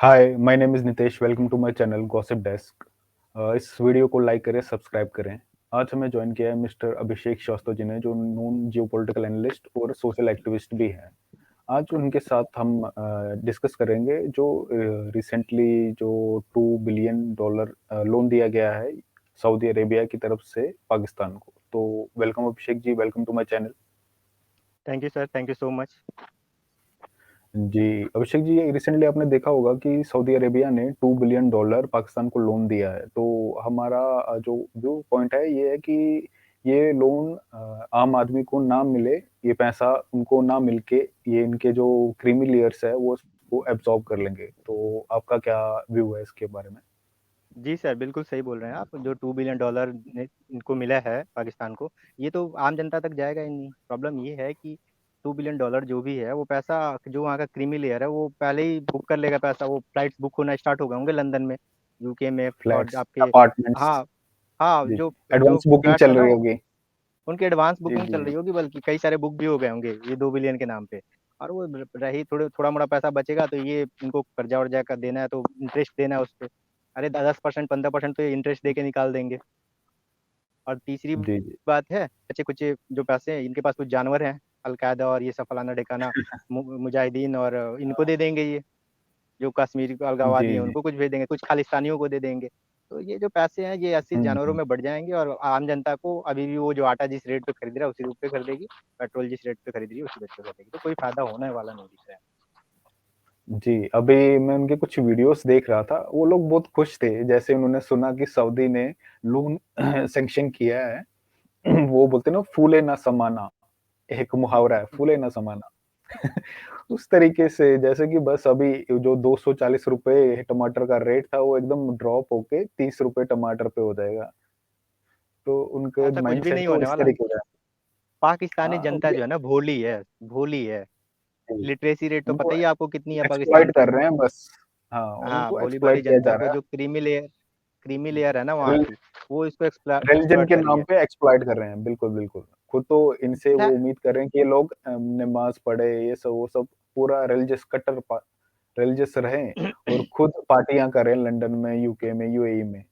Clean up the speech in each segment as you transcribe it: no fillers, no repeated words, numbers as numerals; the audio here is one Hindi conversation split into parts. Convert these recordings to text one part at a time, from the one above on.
Hi, my name is Nitesh, welcome to my channel gossip desk. इस वीडियो को लाइक करें, सब्सक्राइब करें। आज हमें जॉइन किया है मिस्टर अभिषेक श्रीवास्तव जी ने, जो नोन जियोपॉलिटिकल एनालिस्ट और सोशल एक्टिविस्ट भी हैं। आज उनके साथ हम डिस्कस करेंगे जो रिसेंटली जो $2 बिलियन लोन दिया गया है सऊदी अरेबिया की तरफ से पाकिस्तान को। तो welcome Abhishek ji, welcome to my channel. Thank you sir, thank you so much. जी, अभिषेक जी, रिसेंटली आपने देखा होगा कि सऊदी अरेबिया ने $2 बिलियन पाकिस्तान को लोन दिया है। तो हमारा जो व्यू पॉइंट है ये है कि ये लोन आम आदमी को ना मिले, ये पैसा उनको ना मिल के ये इनके जो क्रीमी लेयर्स है वो उसको एब्ज़ॉर्ब कर लेंगे। तो आपका क्या व्यू है इसके बारे में? जी सर, बिल्कुल सही बोल रहे हैं आप। जो $2 बिलियन ने इनको मिला है पाकिस्तान को, ये तो आम जनता तक जाएगा ही नहीं। प्रॉब्लम ये है कि $2 बिलियन जो भी है, वो पैसा जो वहाँ का क्रीमी लेयर है, वो पहले ही बुक कर लेगा पैसा। वो फ्लाइट्स बुक होना स्टार्ट हो गए होंगे लंदन में, यूके में और फ्लैट्स, आपके। अपार्टमेंट्स। हाँ, हाँ, जी, जो जो एडवांस बुकिंग फ्लैट्स है चल ना, रही होगी। उनकी एडवांस जी, बुकिंग जी, चल जी। रही होगी, बल्कि कई सारे बुक भी हो गए होंगे ये 2 बिलियन के नाम पे। और वो रही थोड़ा मोड़ा पैसा बचेगा, तो ये इनको कर्जा वर्जा का देना है, तो इंटरेस्ट देना है उस पर। अरे 10% 15% तो ये इंटरेस्ट दे के निकाल देंगे। और तीसरी जी, जी। बात है, बचे कुछ जो पैसे हैं, इनके पास कुछ जानवर हैं, अलकायदा और ये सब फलाना ढिकाना, मुजाहिदीन, और इनको दे देंगे ये। जो कश्मीर के जी, अलगाववादी हैं जी। उनको कुछ भेज देंगे, कुछ खालिस्तानियों को दे देंगे। तो ये जो पैसे हैं, ये 80 हुँ, जानवरों हुँ। में बढ़ जाएंगे, और आम जनता को अभी भी वो जो आटा जिस रेट पे खरीद रहा है उसी रेट पे खरीदेगी, पेट्रोल जिस रेट पे खरीद रही है उसी रेट पे खरीदेगी। तो कोई फायदा होने वाला नहीं दिख रहा है। जी, अभी मैं उनके कुछ वीडियोज़ देख रहा था, वो लोग बहुत खुश थे, जैसे उन्होंने सुना कि सऊदी ने लोन सैंक्शन किया है। वो बोलते हैं ना, फूले ना समाना, एक मुहावरा है, फूले ना समाना। उस तरीके से जैसे कि बस अभी जो ₹240 टमाटर का रेट था, वो एकदम ड्रॉप होके ₹30 टमाटर पे हो जाएगा। तो उनके ऐसा कुछ भी माइंडसेट नहीं है वो होने इस वाला। तरीके का है। पाकिस्तानी हाँ, जनता ये जो है ना, भोली है, भोली है। जी, लिटरेसी रेट तो उनको पता ही है आपको कितनी है एक्सप्लॉइट पाकिस्तान की। कर रहे हैं बस। हाँ, हाँ, उनको भोली एक्सप्लॉइट भाली किया जा जनता को, रहा जो क्रीमी लेयर है ना वहाँ है। की, वो इसको रिलीजन एक्सप्लॉइट के कर रही नाम है। पे एक्सप्लॉइट कर रहे हैं, बिल्कुल, बिल्कुल। खुद तो इनसे वो क्या? उम्मीद कर रहे हैं कि ये लोग नमाज़ पढ़े, ये सब वो सब पूरा रिलीजियस रहें और खुद पार्टियाँ करें लंदन में, यूके में, यूएई में।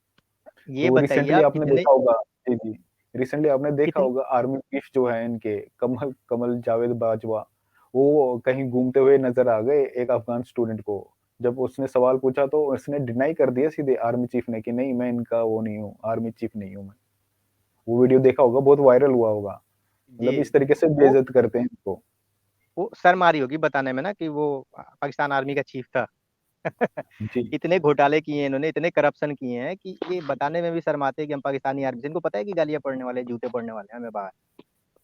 ये तो बताइए रिसेंटली आप आपने इतने देखा होगा। जी, जी। रिसेंटली आपने देखा कितने होगा आर्मी चीफ जो है इनके कमल कमल जावेद बाजवा, वो कहीं घूमते हुए नज़र आ गए एक अफ़गान स्टूडेंट को। जब उसने सवाल पूछा तो उसने डिनाई कर दिया सीधे आर्मी चीफ ने कि नहीं, मैं इनका वो नहीं हूँ, आर्मी चीफ नहीं हूँ मैं। वो वीडियो देखा होगा, बहुत वायरल हुआ होगा। जी, मतलब इस तरीके से वो बेइज़्ज़त करते हैं इनको। वो शर्म आ रही होगी बताने में ना कि वो पाकिस्तान आर्मी का चीफ था। जी, इतने घोटाले किए हैं इन्होंने, इतने करप्शन किए हैं कि ये बताने में भी शर्माते हैं कि हम पाकिस्तानी आर्मी। जिनको पता है कि गालियां पड़ने वाले, जूते पड़ने वाले हैं हमें बाहर,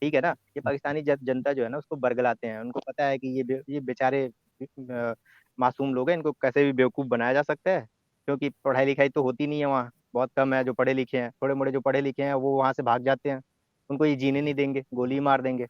ठीक है ना। ये पाकिस्तानी जनता जो है ना, उसको बरगलाते हैं। उनको पता है कि ये बेचारे मासूम लोग हैं, इनको कैसे भी बेवकूफ़ बनाया जा सकता है। क्योंकि पढ़ाई लिखाई तो होती नहीं है वहाँ, बहुत कम है जो पढ़े लिखे हैं। थोड़े मोड़े जो पढ़े लिखे हैं वो वहाँ से भाग जाते हैं। उनको ये जीने नहीं देंगे, गोली मार देंगे।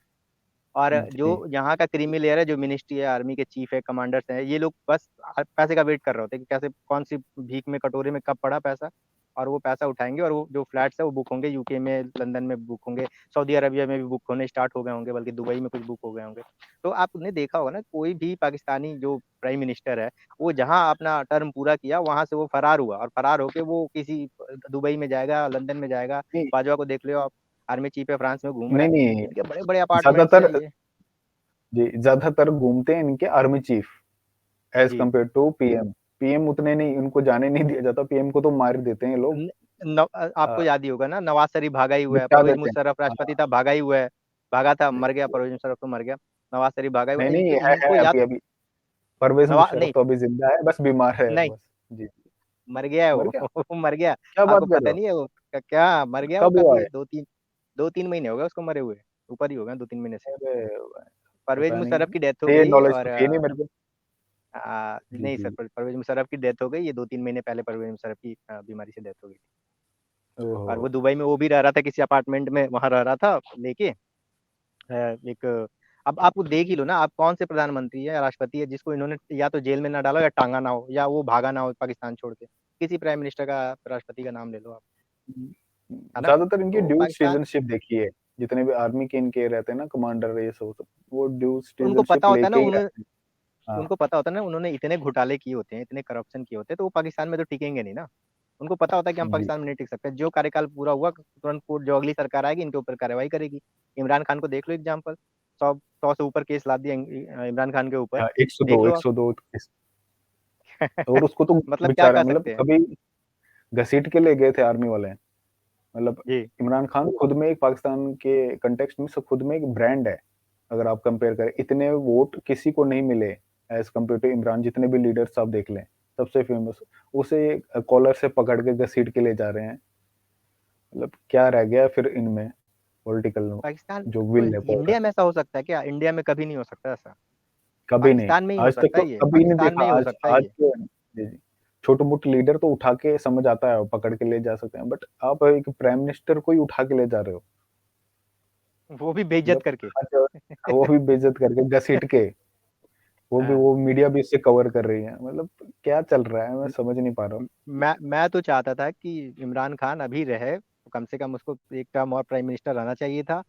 और जो जी। यहाँ का क्रीमी लेयर है, जो मिनिस्ट्री है, आर्मी के चीफ है, कमांडर्स हैं, ये लोग बस पैसे का वेट कर रहे होते हैं कि कैसे, कौन सी भीख में, कटोरे में कब पड़ा पैसा, और वो पैसा उठाएंगे। और वो जो फ्लैट्स है वो बुक होंगे, यूके में, लंदन में बुक होंगे, सऊदी अरबिया में भी बुक होने स्टार्ट हो गए होंगे, बल्कि दुबई में कुछ बुक हो गए होंगे। तो आपने देखा होगा ना, कोई भी पाकिस्तानी जो प्राइम मिनिस्टर है, वो जहाँ अपना टर्म पूरा किया वहां से वो फरार हुआ, और फरार होके वो किसी दुबई में जाएगा, लंदन में जाएगा। नहीं, बाजवा को देख लो आप, आर्मी चीफ है, फ्रांस में घूम रहा नहीं, है। नहीं, इनके बड़े बड़े अपार्टमेंट्स ज़्यादातर है ये। जी, ज़्यादातर घूमते हैं इनके आर्मी चीफ एज़ जी। Compare to PM. पीएम उतने नहीं, उनको जाने नहीं दिया जाता, पीएम को तो मार देते हैं ये लोग। आपको अ, याद ही होगा ना, नवाज शरीफ भागा ही हुआ है, निपटा परवेज देते हैं। मुशर्रफ राष्ट्रपति हाँ, था, भागा ही हुआ है। भागा था, जी, मर गया, जी। परवेज मुशर्रफ तो मर गया। नवाज शरीफ भागा ही हुआ नहीं, है। नहीं, इनके इनको है याद, अभी-अभी। परवेज़ नवा मुशर्रफ नहीं, तो अभी ज़िंदा है, बस बीमार है नहीं, बस। जी, मर गया है मर वो। गया? वो मर गया। क्या बात आपको कर रहे पता हो? नहीं है वो क्या मर गया वो कब कब? हुआ ये है? 2-3 महीने हो गए उसको मरे हुए। ऊपर ही हो गए 2-3 महीने से। अरे भाई! परवेज पता नहीं, मुशर्रफ की डेथ हो ये गई, नॉलेज और तो थी नहीं मेरे को। जी, नहीं सर, जी। परवेज मुशर्रफ की डेथ हो गई। ये 2-3 महीने पहले परवेज मुशर्रफ की बीमारी से डेथ हो गई। ओहो! और वो दुबई में वो भी रह रहा था, किसी अपार्टमेंट में वहां रह रहा था लेके। एक, अब आप देख ही लो ना, आप कौन से प्रधानमंत्री है या राष्ट्रपति है जिसको इन्होंने या तो जेल में ना डाला, या टांगा ना हो, या वो भागा ना हो पाकिस्तान छोड़ के। किसी प्राइम मिनिस्टर का, राष्ट्रपति का नाम ले लो आप, हुँ, है ना। ज़्यादातर इनकी तो ड्यूल पाकिस्तान, सिटीज़नशिप देखी है, जितने भी आर्मी के इनके रहते हैं ना कमांडर ये सब, वो ड्यूल उनको पता सिटीज़नशिप होता है ना, लेके ही उन्होंने रहते हैं। हाँ, उनको पता होता है ना, उन्होंने इतने घोटाले किए होते हैं, इतने करप्शन किए होते हैं, तो वो पाकिस्तान में तो टिकेंगे नहीं ना। उनको पता होता है कि हम जी। पाकिस्तान में नहीं टिक सकते। जो कार्यकाल पूरा हुआ, तुरंत कोर्ट, जो अगली सरकार आएगी इनके ऊपर कार्रवाई करेगी। इमरान खान को देख लो एग्जाम्पल, 100 से ऊपर केस लाद दिया इमरान खान के ऊपर। 102 देख लो आप। 102 इस और उसको तो मतलब क्या बेचारा कर मतलब सकते हैं। कभी घसीट के ले गए थे आर्मी वाले। मतलब जी। इमरान खान खुद में एक पाकिस्तान के कॉन्टेक्स्ट में खुद में एक ब्रांड है। अगर आप कंपेयर करें, इतने वोट किसी को नहीं मिले एज़ कम्पेयर टू इमरान, जितने भी लीडर्स आप देख लें, सबसे फेमस। उसे कॉलर से पकड़ के घसीट के ले जा रहे हैं। मतलब क्या रह गया फिर इनमें पॉलिटिकल पाकिस्तान जो तो विल है पावर। इंडिया में ऐसा हो सकता है क्या? इंडिया में कभी नहीं हो सकता ऐसा। कभी नहीं, पाकिस्तान में ही हो आज तक सकता तो है ये, कभी नहीं पाकिस्तान देखा। में ही हो आज सकता है आज ये। के जी, जी। छोटे-मोटे लीडर तो उठा के समझ आता है, पकड़ के ले जा सकते हैं, बट आप एक प्राइम मिनिस्टर को ही उठा के ले जा रहे हो। वो भी बेइज्जत मतलब करके। आज वो भी बेइज्जत करके, घसीट के, वो भी, हाँ। वो मीडिया भी इससे कवर कर रही है। मतलब क्या चल रहा है, मैं समझ नहीं पा रहा हूँ। मैं तो चाहता था कि इमरान खान अभी रहे, तो कम से कम उसको एक टर्म और प्राइम मिनिस्टर रहना चाहिए था।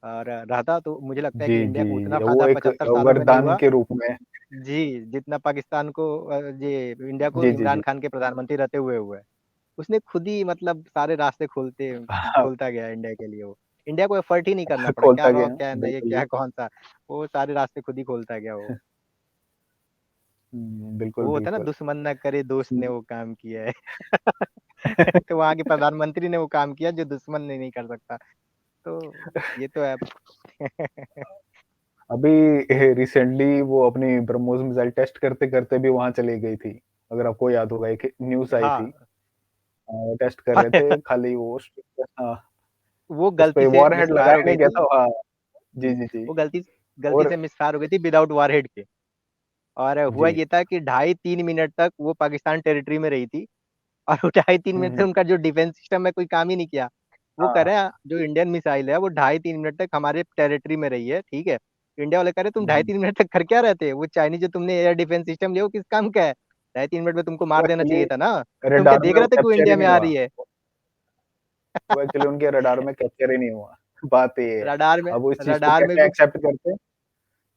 और रहता तो मुझे लगता है जी, कि इंडिया को जी, उतना जी। वो फायदा एक 75 सालों में नहीं वरदान हुआ। के रूप में। जी, जितना पाकिस्तान को ये इंडिया को जी, जी, इमरान जी। खान के प्रधानमंत्री रहते हुए हुआ है। उसने खुद ही मतलब सारे रास्ते हाँ, खोलता गया इंडिया के लिए वो। इंडिया को एफर्ट ही नहीं करना पड़ा, क्या खोलता रॉ, गया। क्या नहीं है, बिल्कुल, क्या बिल्कुल। कौन-सा, वो सारे रास्ते खुद ही खोलता गया वो। बिल्कुल, वो होता है ना, बिल्कुल। दुश्मन ना करे दोस्त ने हुँ। वो काम किया है। तो वहाँ के प्रधानमंत्री ने वो काम किया जो दुश्मन नहीं कर सकता। तो ये तो है। अभी रिसेंटली वो अपनी ब्रह्मोस मिसाइल टेस्ट करते-करते भी वहाँ चली गई थी। अगर आपको याद होगा, एक न्यूज़ आई थी। हाँ। टेस्ट कर रहे थे खाली वो हाँ, वो उसपे गलती से वॉरहेड मिसफायर हो लगाया गई नहीं गया थी। था। हाँ। जी, जी, जी, जी। वो गलती और से मिसफायर हो गई थी विदाउट वॉरहेड के। और हुआ जी। ये था कि ढाई 3 मिनट तक वो पाकिस्तान टेरिटरी में रही थी। और वो ढाई 3 हुँ, मिनट से हुँ। उनका जो डिफेंस सिस्टम है कोई काम ही नहीं किया। वो कह हाँ। रहे हैं जो इंडियन मिसाइल है वो ढाई 3 मिनट तक हमारे टेरिटरी में रही है, ठीक है? इंडिया वाले कह रहे तुम ढाई हुँ। 3 मिनट तक कर क्या रहे थे? वो चाइनीज़ जो तुमने एयर डिफेंस सिस्टम लिया वो किस काम का है? ढाई 3 मिनट में तुमको वो मार देना एक्चुअली चाहिए था ना? तुम क्या रडार देख में वो रहे थे कि वो कैप्चर ही इंडिया में नहीं आ हुआ। रही है? वो एक्चुअली उनके रडार में कैप्चर ही नहीं हुआ। बात ये है। रडार में अब वो इस चीज़ को रडार में कैसे भी एक्सेप्ट करते हैं।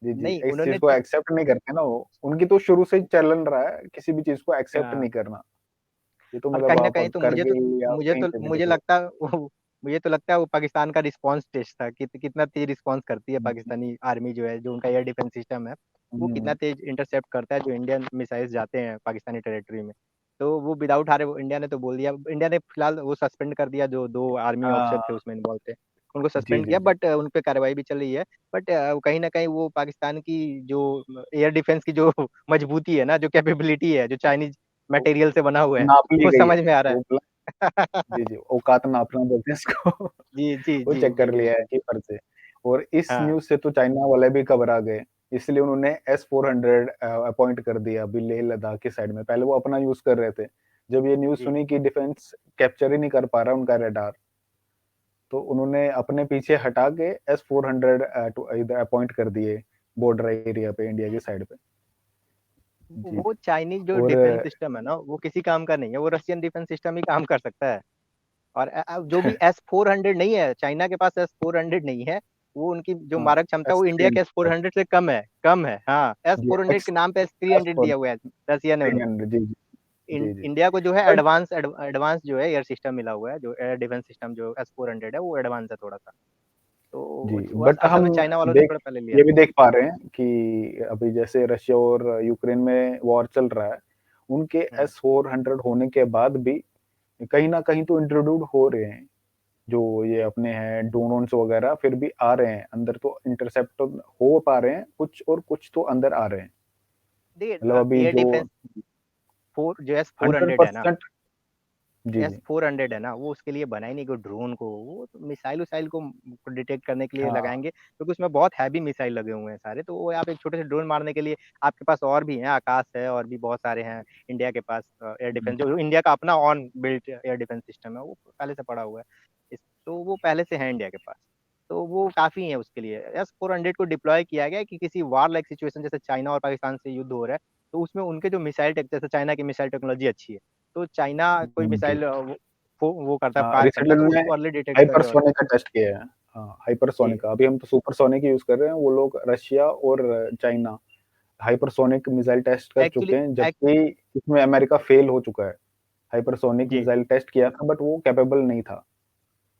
जी, जी। नहीं, इस चीज़ उन्होंने को च एक्सेप्ट नहीं करते ना वो। उनकी तो शुरू से ही चलन रहा है, किसी भी चीज़ को एक्सेप्ट हाँ। नहीं करना। ये तो और मतलब कहीं न आप कहीं तो करगिल या कहीं पे भी देख मुझे लो। लगता है वो मुझे तो लगता है वो पाकिस्तान का रिस्पॉन्स टेस्ट था कि कितना तेज़ रिस्पॉन्स करती है हुँ, पाकिस्तानी आर्मी जो है, जो उनका एयर डिफेंस सिस्टम है, वो कितना हुँ। तेज़ इंटरसेप्ट करता है जो इंडियन मिसाइल्स जाते हैं पाकिस्तानी टेरिटरी में। तो वो विदाउट हारे वो इंडिया ने तो बोल दिया, इंडिया ने फिलहाल वो सस्पेंड कर दिया जो 2 आर्मी ऑफिसर थे हाँ। उसमें इन्वॉल्व थे। उनको जी, सस्पेंड जी, किया, जी। बट उन पे कार्रवाई भी चल रही है। बट कहीं न कहीं वो पाकिस्तान की जो एयर डिफेंस की जो मजबूती है ना, जो कैपेबिलिटी है, जो चाइनीज़ वो मटेरियल से बना हुआ है, नाप ली वो गई है। समझ में आ रहा वो है। जी, जी, औकात नापना बोलते हैं इसको। जी, जी, वो जी, चेक जी, कर लिया है बिल्कुल। कीपर से। और इस हाँ, न्यूज़ से तो चाइना वाले भी घबरा गए, इसलिए उन्होंने एस-400 अपॉइंट कर दिया अभी लेह लद्दाख की साइड में। पहले वो अपना यूज़ कर रहे थे। जब ये न्यूज़ जी। सुनी कि डिफेंस कैप्चर ही नहीं कर पा रहा उनका रडार, तो उन्होंने अपने पीछे हटा के एस-400 टू इधर अपॉइंट कर दिए बॉर्डर एरिया पे, इंडिया की साइड पे। जी, वो चाइनीज़ जो और डिफेंस सिस्टम है ना, वो किसी काम का नहीं है, वो रशियन डिफेंस सिस्टम ही काम कर सकता है। और जो भी एस-400 नहीं है, चाइना के पास एस-400 नहीं है, वो उनकी जो हाँ, मारक क्षमता है वो इंडिया के एस-300 एस-400 से कम है। हाँ, जी, एस-400 के नाम पे एस-300 दिया हुआ है रसिया ने उन्हें। 300 जी, जी। जी, जी। इंडिया को जो है बट एडवांस जो है एयर सिस्टम मिला हुआ है, जो एयर डिफेंस सिस्टम जो एस-400 है, वो एडवांस है थोड़ा-सा। तो जी, वो बट असल हम में चाइना वालों ने देख थोड़ा पहले लिया ये था। भी देख पा रहे हैं कि अभी जैसे रशिया और यूक्रेन में वॉर चल रहा है, उनके हुँ। एस-400 होने के बाद भी कहीं न कहीं तो इंट्रोड्यूस हो रहे हैं, जो ये अपने हैं ड्रोन्स वगैरह फिर भी आ रहे हैं, अंदर तो इंटरसेप्ट तो हो पा रहे हैं कुछ और कुछ तो अंदर आ रहे हैं। देखिए मतलब अभी एयर जो डिफेंस 4 जो एस-400 है ना, 100% जी, जी। एस-400 है ना, वो उसके लिए बना ही नहीं कोई ड्रोन को, वो तो मिसाइल-विसाइल को डिटेक्ट करने के लिए हाँ, लगाएँगे, क्योंकि उसमें बहुत हैवी मिसाइल लगे हुए हैं सारे, तो वो आप एक छोटे से ड्रोन मारने के लिए आपके पास और भी हैं, आकाश है और भी बहुत सारे हैं इंडिया के पास एयर हुँ, डिफेंस जो इंडिया का अपना on built air defence system है, वो पहले से पड़ा हुआ है। तो वो पहले से है इंडिया के पास, तो वो काफ़ी है उसके लिए। एस-400 को डिप्लॉय किया गया है कि किसी वार लाइक सिचुएशन जैसे चाइना और पाकिस्तान से युद्ध हो रहा है, तो उसमें उनके जो मिसाइल टेक जैसे चाइना की मिसाइल टेक्नोलॉजी अच्छी है। तो चाइना कोई जी। मिसाइल वो करता है, हाँ, फायर करता रिसेंटली है तो उन्होंने उसको अर्ली डिटेक्ट करके और हाइपरसोनिक का टेस्ट किया है। हाँ, जी, हाइपरसोनिक का, अभी हम तो सुपरसोनिक यूज़ कर रहे हैं, वो लोग रशिया और चाइना हाइपरसोनिक मिसाइल टेस्ट कर चुके एक्चुअली हैं, एक् जबकि इसमें अमेरिका फेल हो चुका है। हाइपरसोनिक जी, मिसाइल टेस्ट किया था बट वो कैपेबल नहीं था।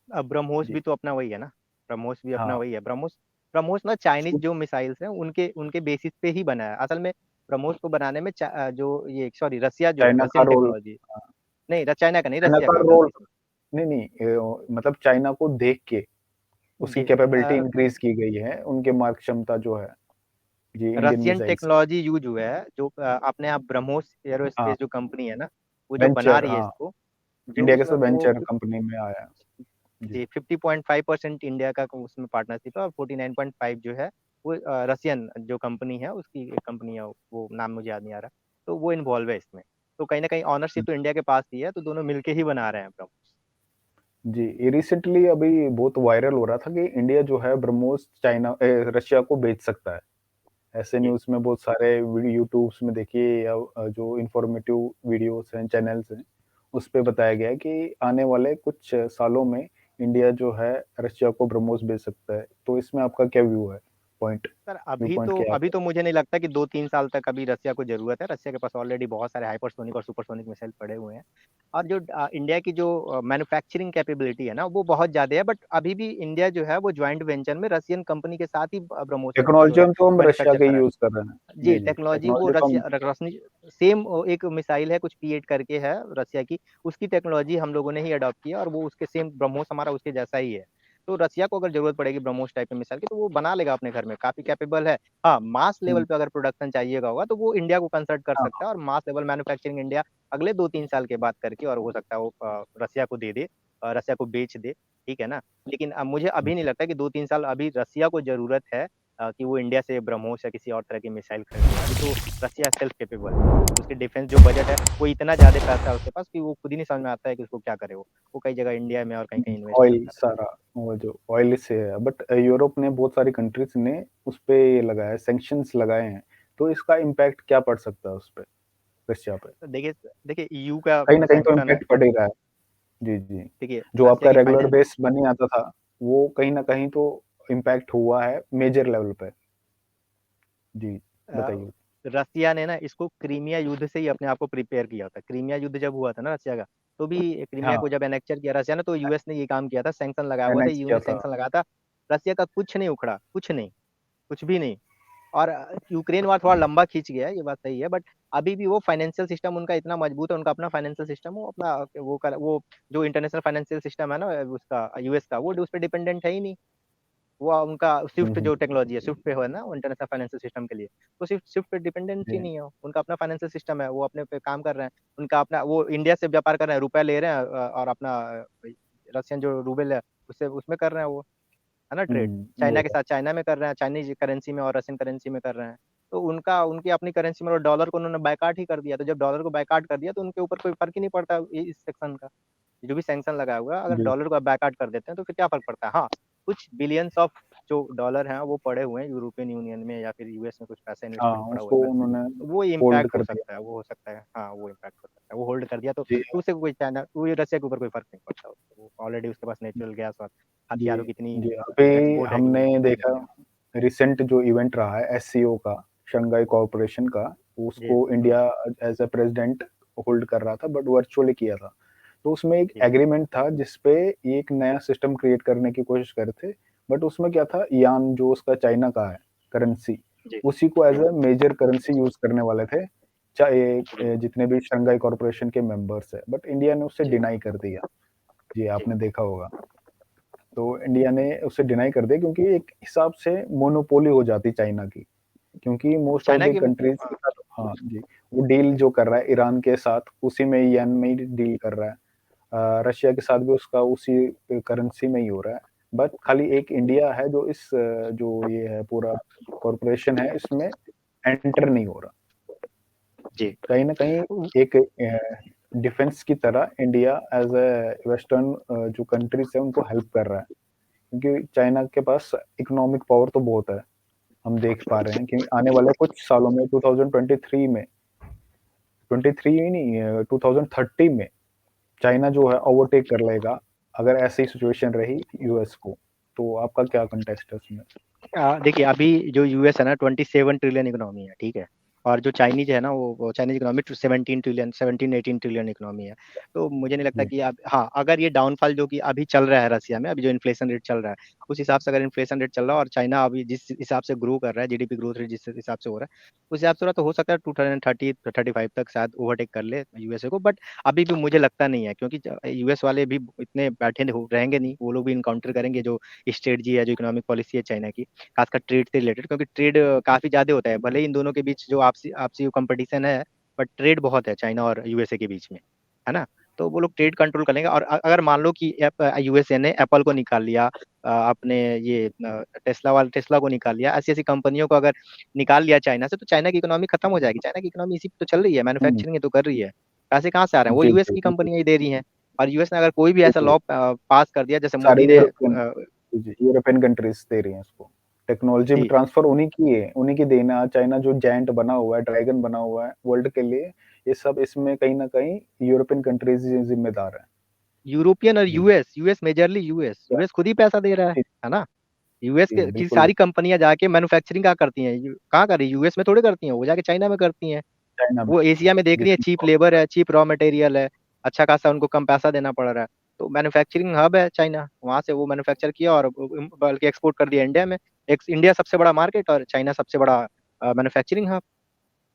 अब ब्रह्मोस जी। भी तो अपना वही है ना, ब्रह्मोस भी अपना हाँ, वही है। ब्रह्मोस ब्रह्मोस ना चाइनीज़ शूट जो मिसाइल्स हैं उनके उनके बेसिस पे ही बना है। असल में ब्रह्मोस को बनाने में जो ये सॉरी रसिया जो है, चाइना का रसियन रोल टेक्नोलॉजी हाँ, नहीं र चाइना का नहीं, चाइना रसिया का का रोल गलती से। नहीं, नहीं मतलब चाइना को देख के उसकी जी कैपेबिलिटी इंक्रीज़ की गई है, उनके मारक क्षमता जो है। जी, इंडियन रसियन मिसाइल्स की। टेक्नोलॉजी यूज़ हुआ है, जो अपने आप ब्रह्मोस हाँ, एयरोस्पेस जो कंपनी है ना, वो जो बना वेंचर रही है हाँ, इसको, जो इंडिया के उसमें साथ वो वेंचर कंपनी में आया है। जी, जी 50.5% इंडिया का उसमें पार्टनरशिप है और 49.5 जो है वो रसियन जो कंपनी है उसकी कंपनी है, वो नाम मुझे याद नहीं आ रहा, तो वो इन्वॉल्व है इसमें। तो कहीं ना कहीं ऑनरशिप तो इंडिया के पास ही है, तो दोनों मिलके ही बना रहे हैं ब्रह्मोस। जी, ये रिसेंटली अभी बहुत वायरल हो रहा था कि इंडिया जो है ब्रह्मोस रशिया को बेच सकता है। ऐसे जी न्यूज़ में बहुत सारे वीडियो यूट्यूब्स में देखिए या जो इन्फॉर्मेटिव वीडियोज़ हैं, चैनल्स हैं, उस पे बताया गया है कि आने वाले कुछ सालों में इंडिया जो है रशिया को ब्रह्मोस बेच सकता है। तो इसमें आपका क्या व्यू है? पॉइंट सर व्यू पॉइंट क्या है अभी आपका? तो मुझे नहीं लगता कि 2-3 साल तक अभी रसिया को ज़रूरत है। रसिया के पास ऑलरेडी बहुत सारे हाइपरसोनिक और सुपरसोनिक मिसाइल पड़े हुए हैं। और जो इंडिया की जो मैन्युफैक्चरिंग कैपेबिलिटी है ना, वो बहुत ज़्यादा है, बट अभी भी इंडिया जो है वो जॉइंट वेंचर में रसियन कंपनी के साथ ही ब्रह्मोस जो टेक्नोलॉजी है हम तो हम रशिया मैन्युफैक्चर का कर ही रहा यूज़ कर रहे हैं। है। जी, जी, जी, टेक्नोलॉजी वो टेक्नोलॉजी तो हम रसनी सेम एक मिसाइल है कुछ P-8 करके है रसिया की, उसकी टेक्नोलॉजी हम लोगों ने ही अडॉप्ट की है और वो उसके सेम ब्रह्मोस हमारा उसके जैसा ही है। तो रसिया को अगर ज़रूरत पड़ेगी ब्रह्मोस टाइप के मिसाइल की, तो वो बना लेगा अपने घर में, काफ़ी कैपेबल है। हाँ, मास हुँ, लेवल पे अगर प्रोडक्शन चाहिएगा होगा तो वो इंडिया को कंसल्ट कर हाँ, सकता है और मास लेवल मैन्युफैक्चरिंग इंडिया अगले 2-3 साल के बाद करके और हो सकता है वो रसिया को दे दे, रसिया को बेच दे, ठीक है ना? लेकिन मुझे अभी नहीं लगता कि 2-3 साल अभी रसिया को ज़रूरत है कि वो इंडिया से ब्रह्मोस या किसी और तरह की मिसाइल खरीदे। अभी तो रसिया सेल्फ कैपेबल है। उसकी डिफेंस जो बजट है, वो इतना ज़्यादा पैसा है उसके पास कि वो खुद ही नहीं समझ में आता है कि उसको क्या करे वो। वो कई जगह इंडिया में और कहीं-कहीं इन्वेस्ट ऑयल करता रहता सारा वो जो ऑयल से है बट यूरोप ने बहुत सारी कंट्रीज़ ने उस पे ये लगाया है, सैंक्शंस लगाए हैं। तो इसका इम्पैक्ट क्या पड़ सकता है उस पे, रशिया पे? है। देखिए देखिए ईयू का कहीं न कहीं तो सैंक्शन है। इम्पैक्ट पड़ ही रहा है। जी, जी। देखिए जो रसिया आपका की रेगुलर फाइनेंस बेस बन जाता था, वो कहीं न कहीं तो इम्पैक्ट हुआ है मेजर लेवल पे। जी, अ, बताइए? रसिया ने ना इसको क्रीमिया युद्ध से ही अपने आप को प्रिपेयर किया था। क्रीमिया युद्ध जब हुआ था ना रसिया का, तो भी क्रीमिया हाँ, को जब एनेक्चर किया रसिया ने, तो यूएस ने ये काम किया था, सैंक्शन लगाया हुआ था, एनेक्स ईयू किया ने था। सैंक्शन लगाया था। रसिया का कुछ नहीं उखड़ा, कुछ नहीं, कुछ भी नहीं। और यूक्रेन वार थोड़ा लंबा खींच गया है, ये बात सही है, बट अभी भी वो फाइनेंशियल सिस्टम उनका इतना मजबूत है, उनका अपना फाइनेंशियल सिस्टम, वो अपना वो जो इंटरनेशनल फाइनेंशियल सिस्टम है ना उसका यूएस का, वो उस पे डिपेंडेंट है ही नहीं। वो उनका हुँ, स्विफ्ट हुँ। जो टेक्नोलॉजी है, स्विफ्ट पे है ना इंटरनेशनल फाइनेंशियल सिस्टम के लिए, तो सिर्फ स्विफ्ट पे डिपेंडेंट ही जी, नहीं है। उनका अपना फाइनेंशियल सिस्टम है, वो अपने पे काम कर रहे हैं। उनका अपना वो इंडिया से व्यापार कर रहे हैं, रुपया ले रहे हैं और अपना रशियन जो रूबल है उससे उसमें कर रहे हैं वो, है ना ट्रेड। हुँ, वो चाइना के है। साथ चाइना में कर रहे हैं, चाइनीज़ करेंसी में और रशियन करेंसी में कर रहे हैं। तो उनका उनकी अपनी करेंसी में और डॉलर को उन्होंने बायकॉट ही कर दिया। तो जब डॉलर को बायकॉट कर दिया तो उनके ऊपर कोई फ़र्क ही नहीं पड़ता इस सेक्शन का। जो भी सैंक्शन लगाया हुआ है, अगर जी, डॉलर को आप बैकआउट कर देते हैं तो फिर क्या फ़र्क पड़ता है? हाँ, कुछ बिलियंस ऑफ जो डॉलर हैं वो पड़े हुए हैं यूरोपियन यूनियन में या फिर यूएस में कुछ पैसा हाँ, इन्वेस्टमेंट पड़ा हुआ उसको है। उन्होंने वो होल्ड इम्पैक्ट हो कर दिया। सकता है, वो हो सकता है। हाँ, वो इम्पैक्ट हो सकता है। वो होल्ड कर दिया तो जी, उससे कोई चाइना वो रसिया के ऊपर कोई फ़र्क नहीं पड़ता उसको। वो ऑलरेडी उसके पास नेचुरल गैस और जी, हथियारों की इतनी जी, अभी एक्सपोर्ट है कि वो हमने कर देखा देगा। रिसेंट जो इवेंट रहा है एससीओ का, शंघाई कोऑपरेशन का, जी, उसको India as a president hold कर रहा था बट वर्चुअली किया था। तो उसमें एक जी, एग्रीमेंट था जिस पे एक नया सिस्टम क्रिएट करने की कोशिश कर रहे थे, बट उसमें क्या था यान जो उसका चाइना का है करेंसी, जी, उसी को एज़ जी, अ मेजर करेंसी यूज़ करने वाले थे, चाहे जी, जितने भी शंघाई कोऑपरेशन के मेंबर्स हैं, बट इंडिया ने उसे जी, डिनाई कर दिया। जी, जी, आपने देखा होगा। तो इंडिया ने उसे डिनाई कर दिया क्योंकि एक हिसाब से मोनोपोली हो जाती चाइना की, क्योंकि most of China the key वो कंट्रीज़ के साथ हाँ जी, वो डील जो कर रहा है ईरान के साथ उसी में येन में ही डील कर रहा है। रशिया के साथ भी उसका उसी करेंसी में ही हो रहा है। बट खाली एक इंडिया है जो जो ये है पूरा कॉर्पोरेशन है इसमें एंटर नहीं हो रहा। जी। कहीं न कहीं एक डिफेंस की तरह इंडिया एज़ अ वेस्टर्न जो कंट्रीज़ हैं उनको हेल्प कर रहा है। क्योंकि चाइना के पास इकोनॉमिक पावर तो बहुत है। हम देख पा रहे हैं कि आने वाले कुछ सालों में 2023 में 23 ही नहीं 2030 में चाइना जो है ओवरटेक कर लेगा, अगर ऐसी सिचुएशन रही यूएस को। तो आपका क्या कॉन्टेक्स्ट है उसमें? देखिए अभी जो यूएस है ना 27 ट्रिलियन इकोनॉमी है, ठीक है। और जो चाइनीज है ना वो चाइनीज इकोनॉमी 17 18 ट्रिलियन इकोनॉमी है। तो मुझे नहीं लगता जी। कि अब हाँ, अगर ये डाउनफॉल जो कि अभी चल रहा है रसिया में, अभी जो इन्फ्लेशन रेट चल रहा है उस हिसाब से, अगर इन्फ्लेशन रेट चल रहा है और चाइना अभी जिस हिसाब से ग्रो कर रहा है, जीडीपी ग्रोथ रेट जिस हिसाब से हो रहा है उस हिसाब से, तो हो सकता है 2030-35 तक शायद ओवरटेक कर ले यूएसए को। बट अभी भी मुझे लगता नहीं है, क्योंकि यूएस वाले भी इतने बैठे रहेंगे नहीं, वो लोग भी इनकाउंटर करेंगे जो स्ट्रेटजी है, जो इकोनॉमिक पॉलिसी है चाइना की, खासकर ट्रेड से रिलेटेड, क्योंकि ट्रेड काफी ज्यादा होता है। भले ही इन दोनों के बीच जो आपसी आपसी कंपटीशन है, बट ट्रेड बहुत है चाइना और यूएसए के बीच में, है ना। तो वो लोग ट्रेड कंट्रोल कर लेंगे। और अगर मान लो कि यूएसए ने एप्पल को निकाल लिया, अपने ये टेस्ला को निकाल लिया, ऐसी ऐसी कंपनियों को अगर निकाल लिया चाइना से, तो चाइना की इकोनॉमी खत्म हो जाएगी। चाइना की इकोनॉमी इसी पे तो चल रही है, हुँ। मैन्युफैक्चरिंग तो कर रही है। पैसे कहाँ से आ रहे हैं? वो जी, यूएस जी, की बिल्कुल। कंपनियां ही दे रही हैं। और यूएस ने अगर कोई भी जी, ऐसा जी। लॉ पास कर दिया, जैसे सारे मोदी ने यूरोपियन जी, जी, यूरोपियन कंट्रीज़ दे रही हैं उसको। टेक्नोलॉजी में जी, ट्रांसफ़र उन्हीं की है, उन्हीं की देन है। आज चाइना जो जायंट बना हुआ है, ड्रैगन बना हुआ है वर्ल्ड के लिए, ये सब इसमें कहीं न कहीं यूरोपियन कंट्रीज़ ही ज़िम्मेदार हैं। यूरोपियन और जी। यूएस मेजरली यूएस क्या यूएस खुद ही पैसा दे रहा जी, है ना। यूएस जी, की बिल्कुल, सारी कंपनियां जाके मैन्युफैक्चरिंग कहाँ करती हैं? कहाँ कर रही है? यूएस में थोड़ी करती हैं, वो जाके चाइना में करती हैं। चाइना में। वो एशिया में देख जी, रही है, चीप लेबर है, चीप रॉ मटेरियल है, अच्छा खासा उनको कम पैसा देना पड़ रहा है। तो मैन्युफैक्चरिंग हब है चाइना, वहां से वो मैन्युफैक्चर किया और बल्कि एक्सपोर्ट कर दिया इंडिया में। इंडिया सबसे बड़ा मार्केट और चाइना सबसे बड़ा मैन्युफैक्चरिंग हब।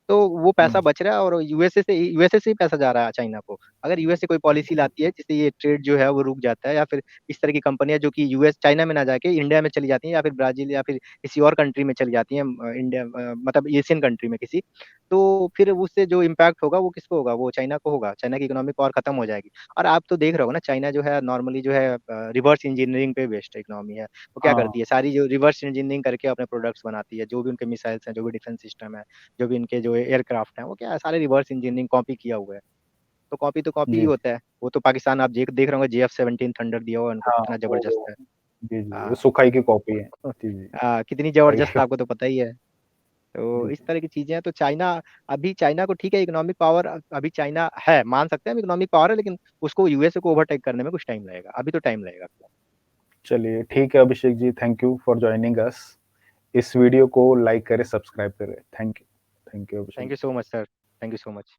तो वो पैसा जी, बच रहा है और यूएसए से ही पैसा जा रहा है चाइना को। अगर यूएसए कोई पॉलिसी लाती है जिससे ये ट्रेड जो है वो रुक जाता है, या फिर इस तरह की कंपनियां जो कि यूएस चाइना में ना जाके इंडिया में चली जाती हैं, या फिर ब्राजील या फिर किसी और कंट्री में चली जाती हैं, इंडिया मतलब एशियन कंट्री में किसी, तो फिर उससे जो इम्पैक्ट होगा वो किसको होगा? वो चाइना को होगा। चाइना की इकोनॉमिक और खत्म हो जाएगी। और आप तो देख रहे हो ना, चाइना जो है नॉर्मली जो है रिवर्स इंजीनियरिंग पे बेस्ड इकोनॉमी है। वो क्या हाँ, करती है, सारी जो रिवर्स इंजीनियरिंग करके अपने प्रोडक्ट्स बनाती है, जो भी उनके मिसाइल्स हैं, जो भी डिफेंस सिस्टम है, जो भी इनके जो एयरक्राफ्ट हैं, वो क्या है, सारे रिवर्स इंजीनियरिंग कॉपी किया हुआ है। तो कॉपी तो कॉपी ही जी, होता है। वो तो पाकिस्तान आप देख रहे होंगे, JF-17 थंडर दिया हुआ है उनको, हाँ, कितना वो जबरदस्त है। जी, जी, वो हाँ। सुखाई की कॉपी है। जी, जी, कितनी सही जबरदस्त है। आपको तो पता ही है। तो जी, इस जी। तरह की चीजें हैं। तो चाइना, अभी चाइना को ठीक है इकोनॉमिक पावर, अभी चाइना है, मान सकते हैं हम इकोनॉमिक पावर है, लेकिन उसको यूएसए को ओवरटेक करने में कुछ टाइम लगेगा, अभी तो टाइम लगेगा। चलिए ठीक है Abhishek ji, thank you for joining us. इस वीडियो को लाइक करें, सब्सक्राइब करें। Thank you. Thank you Abhishek thank ji. You so much sir. Thank you so much.